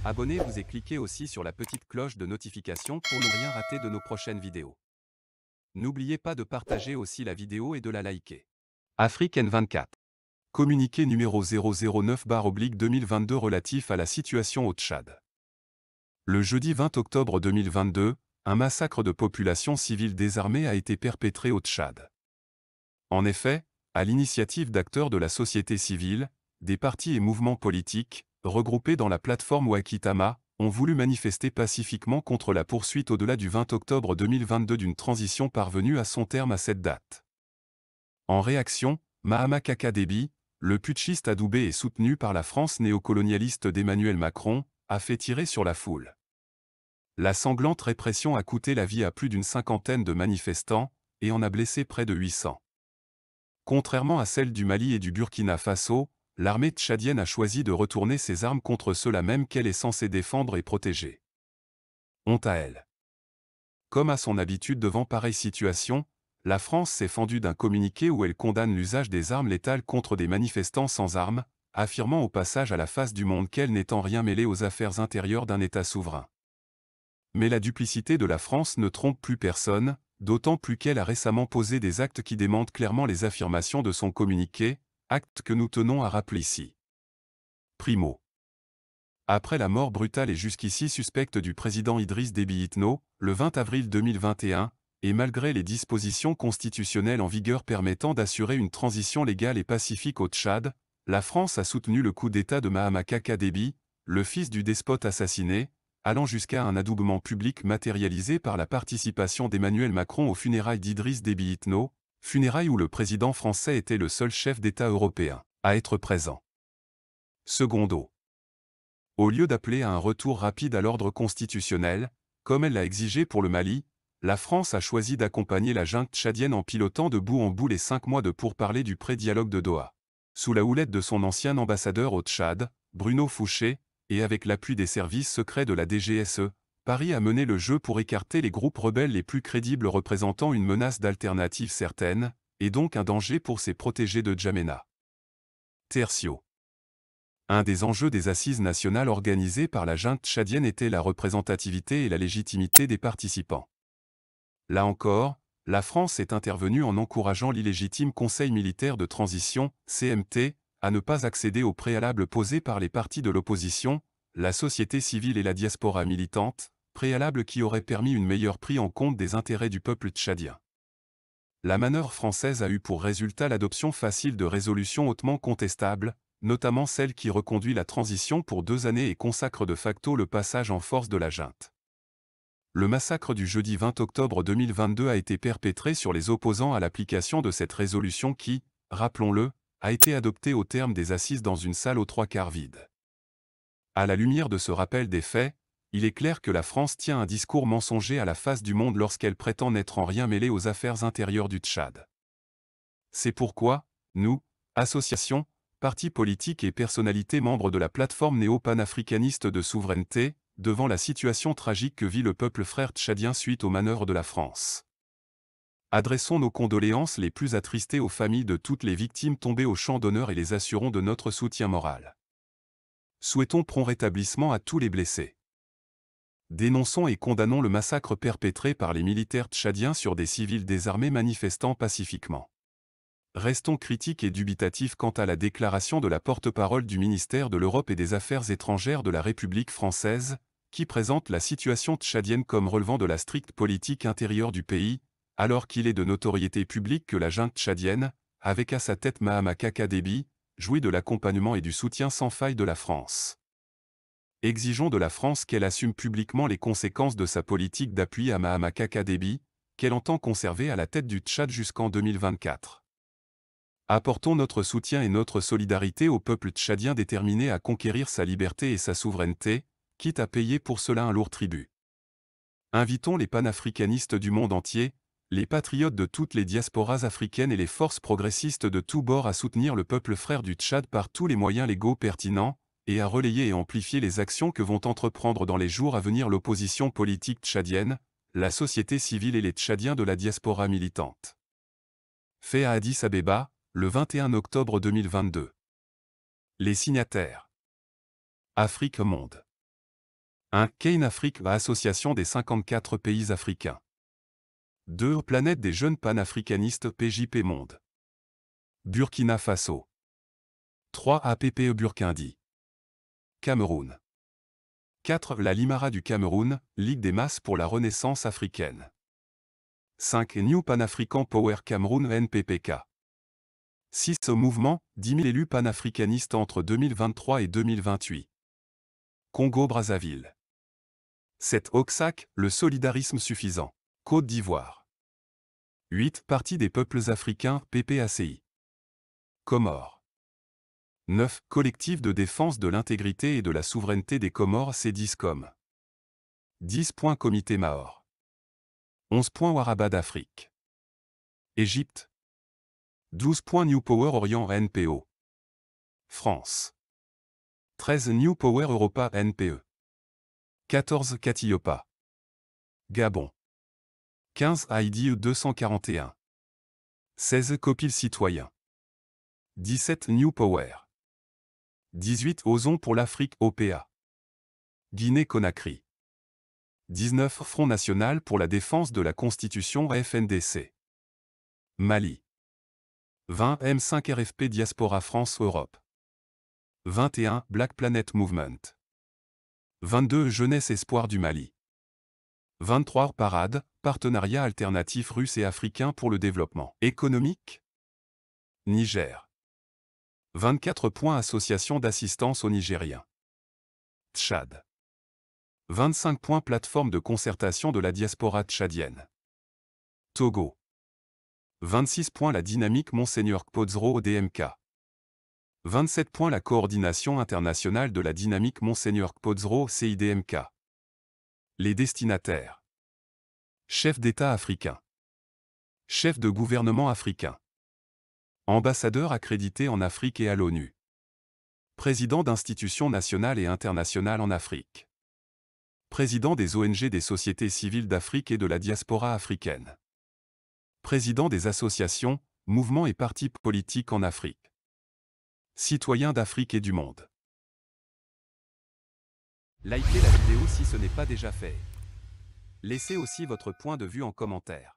Abonnez-vous et cliquez aussi sur la petite cloche de notification pour ne rien rater de nos prochaines vidéos. N'oubliez pas de partager aussi la vidéo et de la liker. Afrique N24. Communiqué numéro 009/2022 relatif à la situation au Tchad. Le jeudi 20 octobre 2022, un massacre de population civile désarmée a été perpétré au Tchad. En effet, à l'initiative d'acteurs de la société civile, des partis et mouvements politiques, regroupés dans la plateforme Wakitama, ont voulu manifester pacifiquement contre la poursuite au-delà du 20 octobre 2022 d'une transition parvenue à son terme à cette date. En réaction, Mahama Kaka Déby, le putschiste adoubé et soutenu par la France néocolonialiste d'Emmanuel Macron, a fait tirer sur la foule. La sanglante répression a coûté la vie à plus d'une cinquantaine de manifestants, et en a blessé près de 800. Contrairement à celle du Mali et du Burkina Faso, l'armée tchadienne a choisi de retourner ses armes contre ceux-là même qu'elle est censée défendre et protéger. Honte à elle. Comme à son habitude devant pareille situation, la France s'est fendue d'un communiqué où elle condamne l'usage des armes létales contre des manifestants sans armes, affirmant au passage à la face du monde qu'elle n'est en rien mêlée aux affaires intérieures d'un État souverain. Mais la duplicité de la France ne trompe plus personne, d'autant plus qu'elle a récemment posé des actes qui démentent clairement les affirmations de son communiqué, actes que nous tenons à rappeler ici. Primo. Après la mort brutale et jusqu'ici suspecte du président Idriss Déby Itno, le 20 avril 2021, et malgré les dispositions constitutionnelles en vigueur permettant d'assurer une transition légale et pacifique au Tchad, la France a soutenu le coup d'État de Mahama Kaka Déby, le fils du despote assassiné, allant jusqu'à un adoubement public matérialisé par la participation d'Emmanuel Macron aux funérailles d'Idriss Déby Itno, funérailles où le président français était le seul chef d'État européen à être présent. Secondo. Au lieu d'appeler à un retour rapide à l'ordre constitutionnel, comme elle l'a exigé pour le Mali, la France a choisi d'accompagner la junte tchadienne en pilotant de bout en bout les 5 mois de pourparlers du pré-dialogue de Doha. Sous la houlette de son ancien ambassadeur au Tchad, Bruno Fouché, et avec l'appui des services secrets de la DGSE, Paris a mené le jeu pour écarter les groupes rebelles les plus crédibles représentant une menace d'alternative certaine, et donc un danger pour ses protégés de Djamena. Tertio. Un des enjeux des assises nationales organisées par la junte tchadienne était la représentativité et la légitimité des participants. Là encore, la France est intervenue en encourageant l'illégitime Conseil militaire de transition, CMT, à ne pas accéder aux préalables posés par les partis de l'opposition, la société civile et la diaspora militante, préalables qui auraient permis une meilleure prise en compte des intérêts du peuple tchadien. La manœuvre française a eu pour résultat l'adoption facile de résolutions hautement contestables, notamment celle qui reconduit la transition pour 2 années et consacre de facto le passage en force de la junte. Le massacre du jeudi 20 octobre 2022 a été perpétré sur les opposants à l'application de cette résolution qui, rappelons-le, a été adoptée au terme des assises dans une salle aux 3/4 vide. À la lumière de ce rappel des faits, il est clair que la France tient un discours mensonger à la face du monde lorsqu'elle prétend n'être en rien mêlée aux affaires intérieures du Tchad. C'est pourquoi, nous, associations, partis politiques et personnalités membres de la plateforme néo-panafricaniste de souveraineté, devant la situation tragique que vit le peuple frère tchadien suite aux manœuvres de la France. Adressons nos condoléances les plus attristées aux familles de toutes les victimes tombées au champ d'honneur et les assurons de notre soutien moral. Souhaitons prompt rétablissement à tous les blessés. Dénonçons et condamnons le massacre perpétré par les militaires tchadiens sur des civils désarmés manifestant pacifiquement. Restons critiques et dubitatifs quant à la déclaration de la porte-parole du ministère de l'Europe et des Affaires étrangères de la République française, qui présente la situation tchadienne comme relevant de la stricte politique intérieure du pays, alors qu'il est de notoriété publique que la junte tchadienne, avec à sa tête Mahama Kaka Déby, jouit de l'accompagnement et du soutien sans faille de la France. Exigeons de la France qu'elle assume publiquement les conséquences de sa politique d'appui à Mahama Kaka Déby, qu'elle entend conserver à la tête du Tchad jusqu'en 2024. Apportons notre soutien et notre solidarité au peuple tchadien déterminé à conquérir sa liberté et sa souveraineté, quitte à payer pour cela un lourd tribut. Invitons les panafricanistes du monde entier, les patriotes de toutes les diasporas africaines et les forces progressistes de tous bords à soutenir le peuple frère du Tchad par tous les moyens légaux pertinents, et à relayer et amplifier les actions que vont entreprendre dans les jours à venir l'opposition politique tchadienne, la société civile et les Tchadiens de la diaspora militante. Fait à Addis Abeba, le 21 octobre 2022. Les signataires. Afrique Monde. 1. Kane Afrique, association des 54 pays africains. 2. Planète des jeunes panafricanistes PJP Monde. Burkina Faso. 3. APPE Burkindi. Cameroun. 4. La Limara du Cameroun, Ligue des masses pour la renaissance africaine. 5. New Pan-African Power Cameroun NPPK. 6. Au mouvement, 10 000 élus panafricanistes entre 2023 et 2028. Congo-Brazzaville. 7. Oxac, le solidarisme suffisant. Côte d'Ivoire. 8. Parti des peuples africains, PPACI. Comores. 9. Collectif de défense de l'intégrité et de la souveraineté des Comores CEDISCOM. 10. Comité Mahor. 11. Waraba d'Afrique. Égypte. 12. New Power Orient NPO. France. 13. New Power Europa NPE. 14. Katiopa. Gabon. 15. IDE 241. 16. Copil Citoyen. 17. New Power. 18. Osons pour l'Afrique OPA. Guinée-Conakry. 19. Front National pour la défense de la Constitution FNDC. Mali. 20. M5 RFP Diaspora France-Europe. 21. Black Planet Movement. 22. Jeunesse Espoir du Mali. 23. Parade, partenariat alternatif russe et africain pour le développement économique. Niger. 24. Association d'assistance aux Nigériens. Tchad. 25. Plateforme de concertation de la diaspora tchadienne. Togo. 26. La dynamique Monseigneur Kpodzro au DMK. 27. La coordination internationale de la dynamique Monseigneur Kpodzro au CIDMK. Les destinataires. Chef d'État africain. Chef de gouvernement africain. Ambassadeur accrédité en Afrique et à l'ONU. Président d'institutions nationales et internationales en Afrique. Président des ONG des sociétés civiles d'Afrique et de la diaspora africaine. Président des associations, mouvements et partis politiques en Afrique. Citoyen d'Afrique et du monde. Likez la vidéo si ce n'est pas déjà fait. Laissez aussi votre point de vue en commentaire.